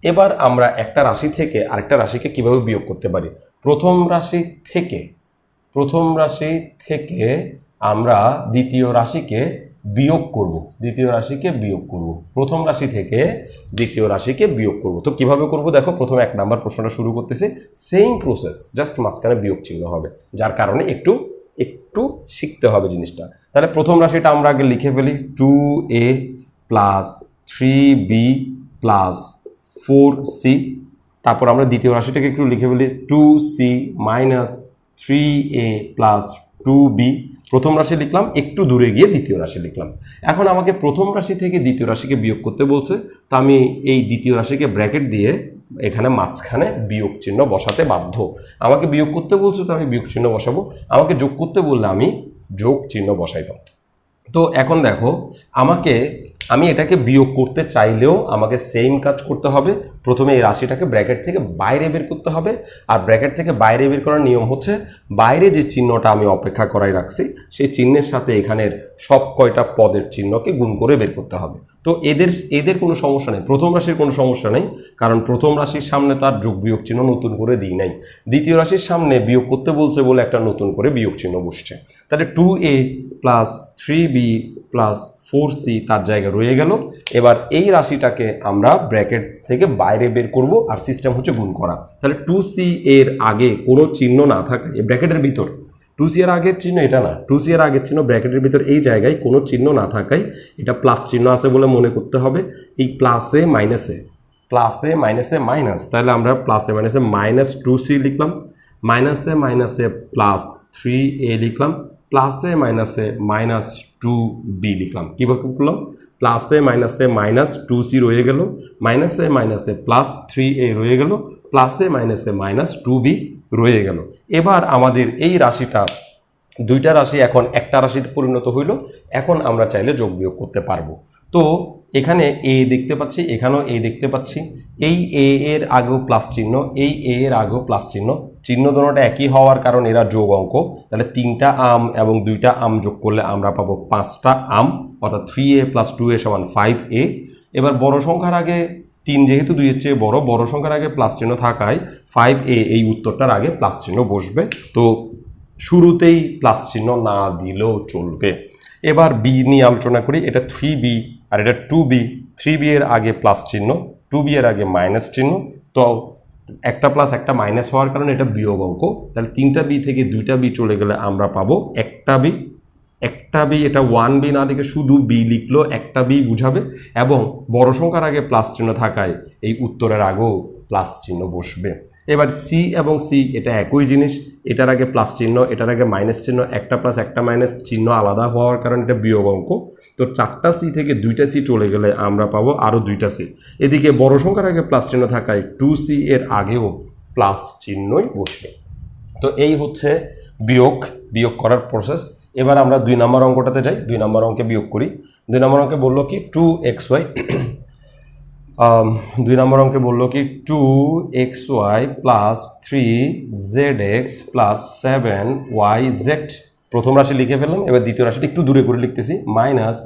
এবার আমরা একটা রাশি থেকে আরেকটা রাশিকে কিভাবে বিয়োগ করতে পারি। প্রথম রাশি থেকে আমরা দ্বিতীয় রাশিকে বিয়োগ করব। প্রথম রাশি থেকে দ্বিতীয় রাশিকে বিয়োগ করব। তো কিভাবে করব দেখো, প্রথমে 1 নাম্বার প্রশ্নটা শুরু করতেছি। সেম প্রসেস, জাস্ট মাঝখানে বিয়োগ চিহ্ন হবে, যার কারণে একটু শিখতে হবে জিনিসটা। তাহলে প্রথম রাশিটা আমরা আগে লিখে ফেলি, 2a plus 3b plus 4c। তারপর আমরা দ্বিতীয় রাশিটাকে একটু লিখে ফেলি, 2c minus 3a plus 2b। প্রথম রাশি লিখলাম, একটু দূরে গিয়ে দ্বিতীয় রাশি লিখলাম। এখন আমাকে প্রথম রাশি থেকে দ্বিতীয় রাশিকে বিয়োগ করতে বলছে, তো আমি এই দ্বিতীয় রাশিকে ব্র্যাকেট দিয়ে এখানে মাঝখানে বিয়োগ চিহ্ন বসাতে বাধ্য। আমাকে বিয়োগ করতে বলছে তো আমি বিয়োগ চিহ্ন বসাবো, আমাকে যোগ করতে বললে আমি যোগ চিহ্ন বসাইতাম। তো এখন দেখো, আমি এটাকে বিয়োগ করতে চাইলেও আমাকে সেম কাজ করতে হবে। প্রথমে এই রাশিটাকে ব্র্যাকেট থেকে বাইরে বের করতে হবে, আর ব্র্যাকেট থেকে বাইরে বের করার নিয়ম হচ্ছে, বাইরে যে চিহ্নটা আমি অপেক্ষা করাই রাখছি সেই চিহ্নের সাথে এখানের সব কয়টা পদের চিহ্নকে গুণ করে বের করতে হবে। তো এদের কোনো সমস্যা নেই, প্রথম রাশির কোনো সমস্যা নেই, কারণ প্রথম রাশির সামনে তার যোগ বিয়োগ চিহ্ন নতুন করে দিই নাই। দ্বিতীয় রাশির সামনে বিয়োগ করতে বলছে বলে একটা নতুন করে বিয়োগ চিহ্ন বসছে। তাহলে 2a plus 3b plus 4c তার জায়গায় রয়ে গেল। এবার এই রাশিটাকে আমরা ব্র্যাকেট থেকে বাইরে বের করব, আর সিস্টেম হচ্ছে গুণ করা। তাহলে 2c এর আগে কোনো চিহ্ন না থাকে এই ব্র্যাকেটের ভিতর, 2c এর আগের চিহ্ন এটা না, 2c এর আগের চিহ্ন ব্র্যাকেটের ভিতর এই জায়গায় কোনো চিহ্ন না থাকায় এটা প্লাস চিহ্ন আছে বলে মনে করতে হবে। এই প্লাসে মাইনাসে মাইনাস, তাহলে আমরা প্লাসে মাইনাসে মাইনাস 2c লিখলাম, মাইনাসে মাইনাসে প্লাস 3a লিখলাম, প্লাসে মাইনাসে মাইনাস 2b লিখলাম। কীভাবে করলাম, প্লাসে মাইনাসে মাইনাস 2c রয়ে গেল, মাইনাসে মাইনাসে প্লাস 3a রয়ে গেল, প্লাসে মাইনাসে মাইনাস 2b রয়ে গেল। এবার আমাদের এই রাশিটা, দুইটা রাশি এখন একটা রাশিতে পরিণত হইল। এখন আমরা চাইলে যোগ বিয়োগ করতে পারবো। তো এখানে a দেখতে পাচ্ছি, এখানেও a দেখতে পাচ্ছি, এই a এর আগেও প্লাস চিহ্ন, এই a এর আগেও প্লাস চিহ্ন, চিহ্ন দুটোটা একই হওয়ার কারণ এরা যোগ অঙ্ক। তাহলে 3টা আম এবং 2টা আম যোগ করলে আমরা পাবো 5টা আম, অর্থাৎ 3a প্লাস 2a সমান 5a। এবার বড় সংখ্যার আগে 3 যেহেতু 2 এর চেয়ে বড় সংখ্যার আগে প্লাস চিহ্ন থাকায় 5a এই উত্তরটার আগে প্লাস চিহ্ন বসবে। তো শুরুতেই প্লাস চিহ্ন না দিলেও চলবে। এবার বি নিয়ে আলোচনা করি, এটা 3b আর এটা 2b। 3b এর আগে প্লাস চিহ্ন, 2b এর আগে মাইনাস চিহ্ন। তো একটা প্লাস একটা মাইনাস হওয়ার কারণে এটা বিয়োগ অঙ্ক। তাহলে 3টা বি থেকে 2টা বি চলে গেলে আমরা পাবো একটা বি। এটা 1b না লিখে শুধু বি লিখলো, একটা বি বুঝাবে। এবং বড় সংখ্যার আগে প্লাস চিহ্ন থাকায় এই উত্তরের আগেও প্লাস চিহ্ন বসবে। এবার সি এবং সি এটা একই জিনিস, এটার আগে প্লাস চিহ্ন, এটার আগে মাইনাস চিহ্ন, একটা প্লাস একটা মাইনাস চিহ্ন আলাদা হওয়ার কারণে এটা বিয়োগ অঙ্ক। তো 4টা সি থেকে 2টা সি চলে গেলে আমরা পাবো আরও 2টা সি। এদিকে বড় সংখ্যার আগে প্লাস চিহ্ন থাকায় 2c এর আগেও প্লাস চিহ্নই বসবে। তো এই হচ্ছে বিয়োগ করার প্রসেস। এবার আমরা 2 নম্বর অঙ্কটাতে যাই, 2 নম্বর অঙ্কে বিয়োগ করি। 2 নম্বর অঙ্কে বললো কি 2xy 2 নম্বর অঙ্কে বললো কি 2xy plus 3zx plus 7yz। প্রথম রাশি লিখে ফেললাম। এবার দ্বিতীয় রাশিটা একটু দূরে করে লিখতেছি, minus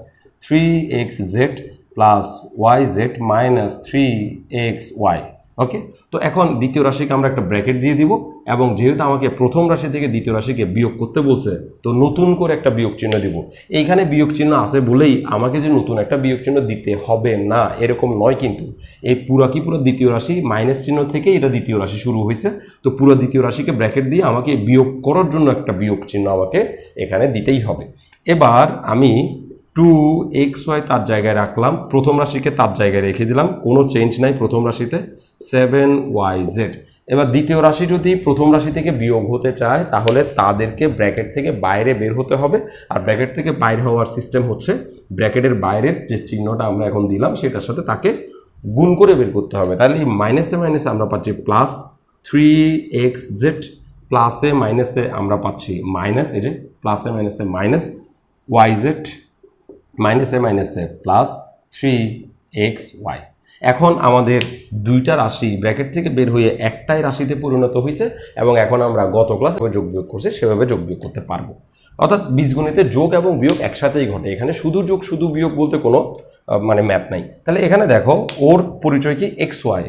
3xz plus yz minus 3xy। ওকে, তো এখন দ্বিতীয় রাশিকে আমরা একটা ব্র্যাকেট দিয়ে দিব, এবং যেহেতু আমাকে প্রথম রাশি থেকে দ্বিতীয় রাশিকে বিয়োগ করতে বলছে, তো নতুন করে একটা বিয়োগ চিহ্ন দিব। এইখানে বিয়োগ চিহ্ন আছে বলেই আমাকে যে নতুন একটা বিয়োগ চিহ্ন দিতে হবে না এরকম নয়, কিন্তু এই পুরো দ্বিতীয় রাশি মাইনাস চিহ্ন থেকে এটা দ্বিতীয় রাশি শুরু হয়েছে। তো পুরো দ্বিতীয় রাশিকে ব্র্যাকেট দিয়ে আমাকে বিয়োগ করার জন্য একটা বিয়োগ চিহ্ন আমাকে এখানে দিতেই হবে। এবার আমি 2xy তার জায়গায় রাখলাম, প্রথম রাশিকে তার জায়গায় রেখে দিলাম, কোনো চেঞ্জ নাই প্রথম রাশিতে, 7yz। এবার দ্বিতীয় রাশি যদি প্রথম রাশি থেকে বিয়োগ হতে চায় তাহলে তাদেরকে ব্র্যাকেট থেকে বাইরে বের হতে হবে। আর ব্র্যাকেট থেকে বাইরে হওয়ার সিস্টেম হচ্ছে, ব্র্যাকেটের বাইরের যে চিহ্নটা আমরা এখন দিলাম সেটার সাথে তাকে গুণ করে বের করতে হবে। তাহলে এই মাইনাসে মাইনাসে আমরা পাচ্ছি প্লাস 3xz, প্লাসে মাইনাসে আমরা পাচ্ছি মাইনাস, এই যে প্লাসে মাইনাসে মাইনাস yz, মাইনাসে মাইনাসে প্লাস 3xy। এখন আমাদের 2টা রাশি ব্র্যাকেট থেকে বের হয়ে একটাই রাশিতে পরিণত হয়েছে, এবং এখন আমরা গত ক্লাসে যোগ বিয়োগ করছি সেভাবে যোগ বিয়োগ করতে পারবো। অর্থাৎ বীজগণিতে যোগ এবং বিয়োগ একসাথেই ঘটে, এখানে শুধু যোগ শুধু বিয়োগ বলতে কোনো ম্যাপ নাই। তাহলে এখানে দেখো ওর পরিচয় কি xy,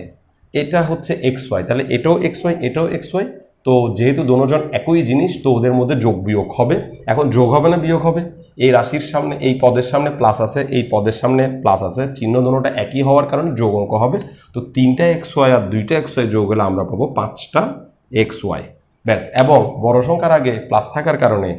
এটা হচ্ছে এক্স ওয়াই, তাহলে এটাও এক্স ওয়াই, এটাও এক্স ওয়াই। তো যেহেতু দুজন একই জিনিস, তো ওদের মধ্যে যোগ বিয়োগ হবে। এখন যোগ হবে না বিয়োগ হবে? এই রাশির সামনে, এই পদের সামনে প্লাস আছে, এই পদের সামনে প্লাস আছে, চিহ্ন দুটোটা একই হওয়ার কারণে যোগ অঙ্ক হবে। তো 3টা এক্স ওয়াই আর 2টা এক্স ওয়াই যোগ হলে আমরা পাবো 5টা এক্স ওয়াই, ব্যাস। এবং বড় সংখ্যার আগে প্লাস থাকার কারণে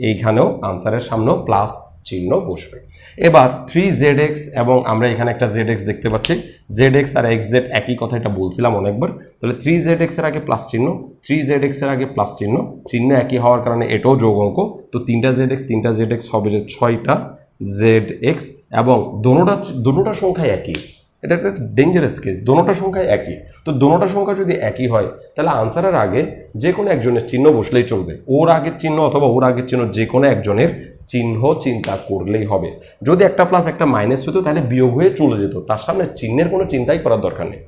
এইখানেও আনসারের সামনেও প্লাস চিহ্ন বসবে। এবার 3zx এবং আমরা এখানে একটা zx দেখতে পাচ্ছি, zx আর xz একই কথা, এটা বলছিলাম অনেকবার। তাহলে 3zx এর আগে প্লাস চিহ্ন, 3zx এর আগে প্লাস চিহ্ন, চিহ্ন একই হওয়ার কারণে এটাও যোগ অঙ্ক। তো 3টা zx হবে যে 6টা zx, এবং দোনোটা সংখ্যা একই। এটা একটা ডেঞ্জারাস কেস, দোনোটা সংখ্যা একই। তো দোনোটা সংখ্যা যদি একই হয়, তাহলে আনসারের আগে যে কোনো একজনের চিহ্ন বসলেই চলবে, ওর আগের চিহ্ন অথবা ওর আগের চিহ্ন যে কোনো একজনের চিহ্ন চিন্তা করলেই হবে। যদি একটা প্লাস একটা মাইনাস হতো তাহলে বিয়োগ হয়ে চলে যেত, তার সামনে চিহ্নের কোনো চিন্তাই করার দরকার নেই।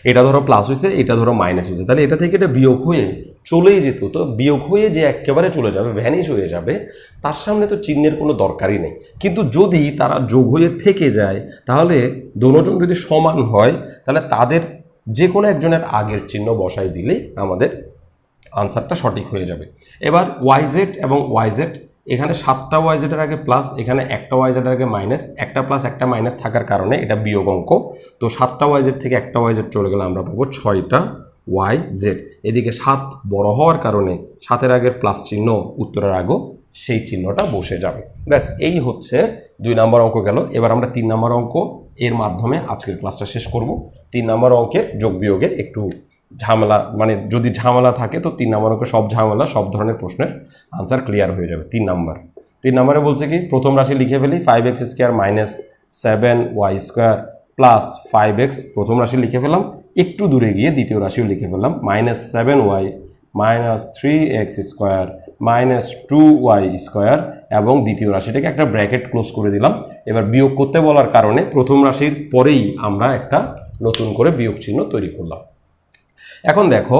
এটা ধরো প্লাস হয়েছে, এটা ধরো মাইনাস হয়েছে, তাহলে এটা থেকে এটা বিয়োগ হয়ে চলেই যেত। তো বিয়োগ হয়ে যে একেবারে চলে যাবে, ভ্যানিশ হয়ে যাবে, তার সামনে তো চিহ্নের কোনো দরকারই নেই। কিন্তু যদি তারা যোগ হয়ে থেকে যায়, তাহলে দুজন যদি সমান হয়, তাহলে তাদের যে কোনো একজনের আগের চিহ্ন বসাই দিলেই আমাদের আনসারটা সঠিক হয়ে যাবে। এবার ওয়াইজেড এবং ওয়াইজেড, এখানে 7টা ওয়াইজেডের আগে প্লাস, এখানে একটা ওয়াইজেডের আগে মাইনাস, একটা প্লাস একটা মাইনাস থাকার কারণে এটা বিয়োগ অঙ্ক। তো 7টা ওয়াইজেড থেকে একটা ওয়াইজেড চলে গেলে আমরা পাবো 6টা ওয়াইজেড। এদিকে 7 বড় হওয়ার কারণে 7-এর আগের প্লাস চিহ্ন উত্তরের আগেও সেই চিহ্নটা বসে যাবে, ব্যাস। এই হচ্ছে 2 নম্বর অঙ্ক গেল। এবার আমরা 3 নম্বর অঙ্ক এর মাধ্যমে আজকের ক্লাসটা শেষ করব। 3 নম্বর অঙ্কের যোগ বিয়োগে একটু ঝামেলা, মানে যদি ঝামেলা থাকে তো 3 নম্বর অঙ্ক সব ঝামেলা, সব ধরনের প্রশ্নের আনসার ক্লিয়ার হয়ে যাবে। 3 নম্বরে বলছে কি, প্রথম রাশি লিখে ফেলি, 5x square minus 7y square plus 5x, প্রথম রাশি লিখে ফেলাম। একটু দূরে গিয়ে দ্বিতীয় রাশিও লিখে ফেললাম, minus 7y minus 3x square minus 2y square, এবং দ্বিতীয় রাশিটাকে একটা ব্র্যাকেট ক্লোজ করে দিলাম। এবার বিয়োগ করতে বলার কারণে প্রথম রাশির পরেই আমরা একটা নতুন করে বিয়োগ চিহ্ন তৈরি করলাম। এখন দেখো,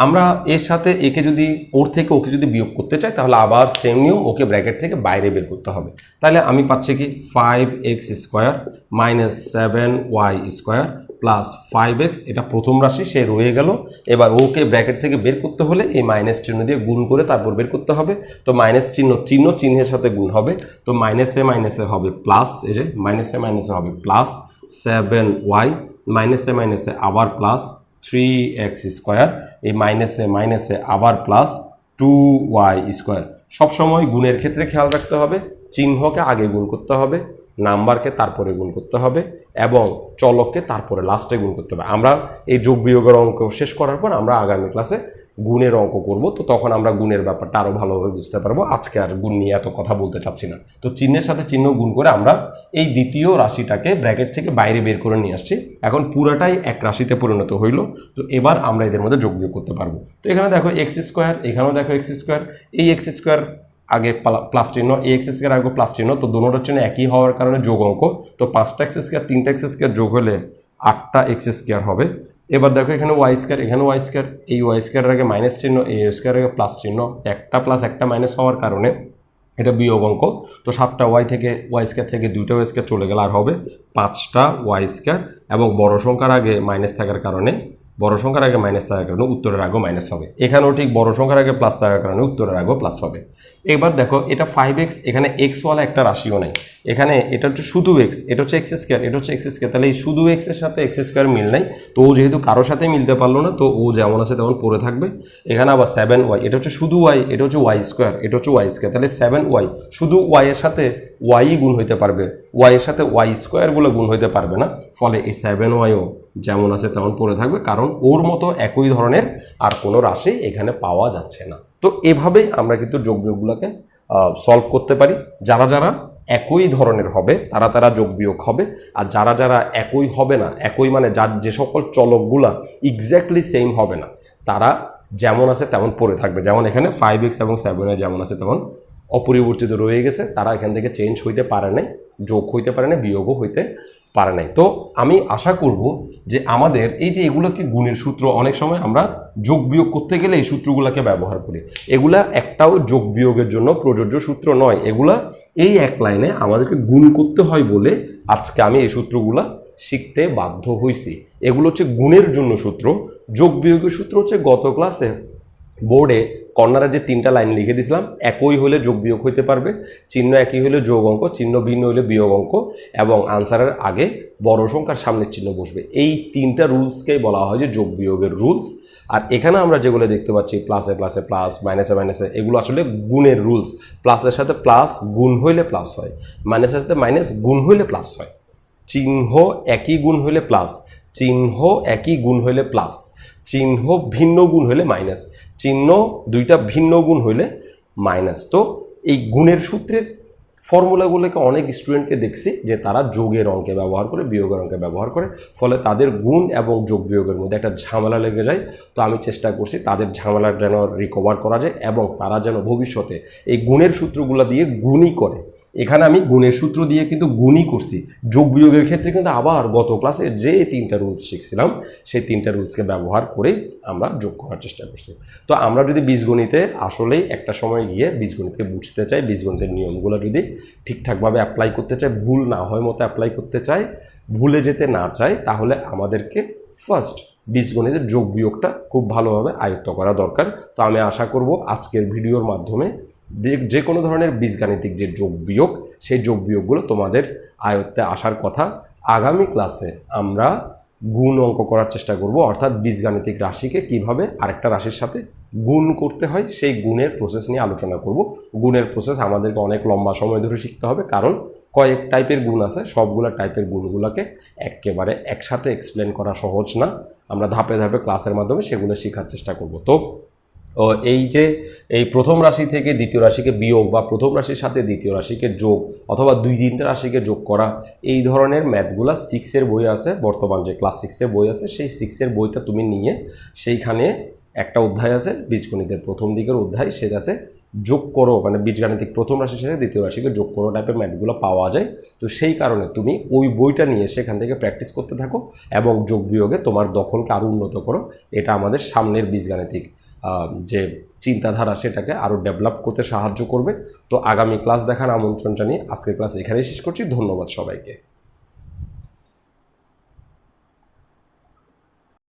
আমরা এর সাথে একে যদি, ওর থেকে ওকে যদি বিয়োগ করতে চাই, তাহলে আবার সেম নিয়ম, ওকে ব্র্যাকেট থেকে বাইরে বের করতে হবে। তাহলে আমি পাচ্ছি কি 5x square minus 7y square plus 5x, এটা প্রথম রাশি, সে রয়ে গেল। এবার ওকে ব্র্যাকেট থেকে বের করতে হলে এই মাইনাস চিহ্ন দিয়ে গুণ করে তারপর বের করতে হবে। তো মাইনাস চিহ্নের সাথে গুণ হবে, তো মাইনাসে হবে প্লাস, এই যে মাইনাসে হবে প্লাস 7y, মাইনাসে আবার প্লাস 3x স্কোয়ার, এই মাইনাসে আবার প্লাস 2y স্কোয়ার। সবসময় গুণের ক্ষেত্রে খেয়াল রাখতে হবে, চিহ্নকে আগে গুণ করতে হবে, নাম্বারকে তারপরে গুণ করতে হবে, এবং চলককে তারপরে লাস্টে গুণ করতে হবে। আমরা এই যোগ বিয়োগের অঙ্ক শেষ করার পর আমরা আগামী ক্লাসে গুণের অঙ্ক করব, তো তখন আমরা গুণের ব্যাপারটা আরও ভালোভাবে বুঝতে পারবো। আজকে আর গুণ নিয়ে এত কথা বলতে চাচ্ছি না। তো চিহ্নের সাথে চিহ্ন গুণ করে আমরা এই দ্বিতীয় রাশিটাকে ব্র্যাকেট থেকে বাইরে বের করে নিয়ে আসছি। এখন পুরাটাই এক রাশিতে পরিণত হইল। তো এবার আমরা এদের মধ্যে যোগ বিয়োগ করতে পারবো। তো এখানে দেখো এক্স স্কোয়ার, এখানেও দেখো এক্স স্কোয়ার, এই এক্স স্কোয়ার আগে প্লাস চিহ্ন, এই এক্স স্কোয়ার আগে প্লাস চিহ্ন, তো দুটোর জন্য একই হওয়ার কারণে যোগ অঙ্ক। তো 5টা এক্স স্কোয়ার 3টা এক্স স্কোয়ার যোগ হলে 8টা এক্স স্কোয়ার হবে। এবার দেখো এখানে ওয়াই স্কোয়ার, এখানে ওয়াই স্কোয়ার, এই ওয়াই স্কোয়ারের আগে মাইনাস চিহ্ন, এই স্কোয়ারের আগে প্লাস চিহ্ন, একটা প্লাস একটা মাইনাস হওয়ার কারণে এটা বিয়োগ অঙ্ক। তো 7টা ওয়াই স্কোয়ার থেকে 2টা ওয়াই স্কোয়ার চলে গেলে আর হবে 5টা ওয়াই স্কোয়ার, এবং বড় সংখ্যার আগে মাইনাস থাকার কারণে উত্তরের আগেও মাইনাস হবে। এখানেও ঠিক বড় সংখ্যার আগে প্লাস থাকার কারণে উত্তরের আগেও প্লাস হবে। এবার দেখো এটা 5x, এখানে এক্সওয়ালা একটা রাশিও নাই, এখানে এটা হচ্ছে শুধু এক্স, এটা হচ্ছে এক্স স্কোয়ার, এটা হচ্ছে এক্স স্কোয়ার, তাহলে এই শুধু এক্সের সাথে এক্স স্কোয়ার মিল নাই। তো ও যেহেতু কারোর সাথে মিলতে পারলো না, তো ও যেমন আছে তেমন পড়ে থাকবে। এখানে আবার 7y, এটা হচ্ছে শুধু ওয়াই, এটা হচ্ছে ওয়াই স্কোয়ার, এটা হচ্ছে ওয়াই স্কোয়ার, তাহলে 7y, শুধু ওয়াই এর সাথে ওয়াই গুণ হইতে পারবে, ওয়াই এর সাথে ওয়াই স্কোয়ারগুলো গুণ হইতে পারবে না। ফলে এই 7yও যেমন আছে তেমন পড়ে থাকবে, কারণ ওর মতো একই ধরনের আর কোনো রাশি এখানে পাওয়া যাচ্ছে না। তো এভাবেই আমরা কিন্তু যোগ বিয়োগগুলোকে সলভ করতে পারি। যারা যারা একই ধরনের হবে তারা যোগ বিয়োগ হবে, আর যারা একই হবে না, একই মানে যে সকল চলকগুলা এক্স্যাক্টলি সেম হবে না, তারা যেমন আছে তেমন পড়ে থাকবে। যেমন এখানে 5x এবং 7y যেমন আছে তেমন অপরিবর্তিত রয়ে গেছে, তারা এখান থেকে চেঞ্জ হইতে পারে নাই, যোগ হইতে পারে নাই, বিয়োগও হইতে পারে নাই। তো আমি আশা করব যে আমাদের এই যে এগুলোকে গুণের সূত্র, অনেক সময় আমরা যোগ বিয়োগ করতে গেলে এই সূত্রগুলোকে ব্যবহার করি, এগুলা একটাও যোগ বিয়োগের জন্য প্রযোজ্য সূত্র নয়। এগুলা এই এক লাইনে আমাদেরকে গুণ করতে হয় বলে আজকে আমি এই সূত্রগুলা শিখতে বাধ্য হইছি। এগুলো হচ্ছে গুণের জন্য সূত্র। যোগ বিয়োগের সূত্র হচ্ছে গত ক্লাসে বোর্ডে কর্নারে যে 3টা লাইন লিখে দিয়েছিলাম, একই হলে যোগ বিয়োগ হইতে পারবে, চিহ্ন একই হলে যোগ অঙ্ক, চিহ্ন ভিন্ন হলে বিয়োগ অঙ্ক, এবং আনসারের আগে বড় সংখ্যার সামনের চিহ্ন বসবে। এই 3টা রুলসকেই বলা হয় যে যোগ বিয়োগের রুলস। আর এখানে আমরা যেগুলো দেখতে পাচ্ছি প্লাসে প্লাসে প্লাস, মাইনাসে মাইনাসে, এগুলো আসলে গুণের রুলস। প্লাসের সাথে প্লাস গুণ হইলে প্লাস হয়, মাইনাসের সাথে মাইনাস গুণ হইলে প্লাস হয়। চিহ্ন একই গুণ হইলে প্লাস, চিহ্ন একই গুণ হইলে প্লাস, চিহ্ন ভিন্ন গুণ হইলে মাইনাস, চিহ্ন দুইটা ভিন্ন গুণ হইলে মাইনাস। তো এই গুণের সূত্রের ফর্মুলাগুলোকে অনেক স্টুডেন্টকে দেখছি যে তারা যোগের অঙ্কে ব্যবহার করে, বিয়োগের অঙ্কে ব্যবহার করে, ফলে তাদের গুণ এবং যোগ বিয়োগের মধ্যে একটা ঝামেলা লেগে যায়। তো আমি চেষ্টা করছি তাদের ঝামেলা যেন রিকভার করা যায় এবং তারা যেন ভবিষ্যতে এই গুণের সূত্রগুলো দিয়ে গুণই করে। এখানে আমি গুণের সূত্র দিয়ে কিন্তু গুণই করছি। যোগ বিয়োগের ক্ষেত্রে কিন্তু আবার গত ক্লাসে যে 3টা রুলস শিখছিলাম সেই 3টা রুলসকে ব্যবহার করে আমরা যোগ করার চেষ্টা করছি। তো আমরা যদি বীজগণিতে আসলেই একটা সময় গিয়ে বীজগণিতকে বুঝতে চাই, বীজগণিতের নিয়মগুলো যদি ঠিকঠাকভাবে অ্যাপ্লাই করতে চাই, ভুল না হয় মতো অ্যাপ্লাই করতে চাই, ভুলে যেতে না চাই, তাহলে আমাদেরকে ফার্স্ট বীজগণিতের যোগ বিয়োগটা খুব ভালোভাবে আয়ত্ত করা দরকার। তো আমি আশা করব আজকের ভিডিওর মাধ্যমে যে কোনো ধরনের বীজগাণিতিক যে যোগ বিয়োগ, সেই যোগ বিয়োগগুলো তোমাদের আয়ত্তে আসার কথা। আগামী ক্লাসে আমরা গুণ অঙ্ক করার চেষ্টা করব, অর্থাৎ বীজগাণিতিক রাশিকে কিভাবে আরেকটা রাশির সাথে গুণ করতে হয় সেই গুণের প্রসেস নিয়ে আলোচনা করব। গুণের প্রসেস আমাদেরকে অনেক লম্বা সময় ধরে শিখতে হবে, কারণ কয়েক টাইপের গুণ আছে, সবগুলো টাইপের গুণগুলোকে একেবারে একসাথে এক্সপ্লেন করা সহজ না। আমরা ধাপে ধাপে ক্লাসের মাধ্যমে সেগুলো শেখার চেষ্টা করব। তো এই যে এই প্রথম রাশি থেকে দ্বিতীয় রাশিকে বিয়োগ বা প্রথম রাশির সাথে দ্বিতীয় রাশিকে যোগ অথবা 2-3টা রাশিকে যোগ করা, এই ধরনের ম্যাথগুলো 6-এর বই আছে, বর্তমান যে ক্লাস 6-এর বই আছে সেই 6-এর বইটা তুমি নিয়ে সেইখানে একটা অধ্যায় আছে বীজগণিতের প্রথম দিকের অধ্যায়, সেটাতে যোগ করো, মানে বীজগাণিতিক প্রথম রাশির সাথে দ্বিতীয় রাশিকে যোগ করো টাইপের ম্যাথগুলো পাওয়া যায়। তো সেই কারণে তুমি ওই বইটা নিয়ে সেখান থেকে প্র্যাকটিস করতে থাকো এবং যোগ বিয়োগে তোমার দখলকে আরও উন্নত করো। এটা আমাদের সামনের বীজগাণিতিক যে চিন্তাধারা সেটাকে আরও ডেভেলপ করতে সাহায্য করবে। তো আগামী ক্লাস দেখার আমন্ত্রণ জানিয়ে আজকের ক্লাস এখানেই শেষ করছি। ধন্যবাদ সবাইকে।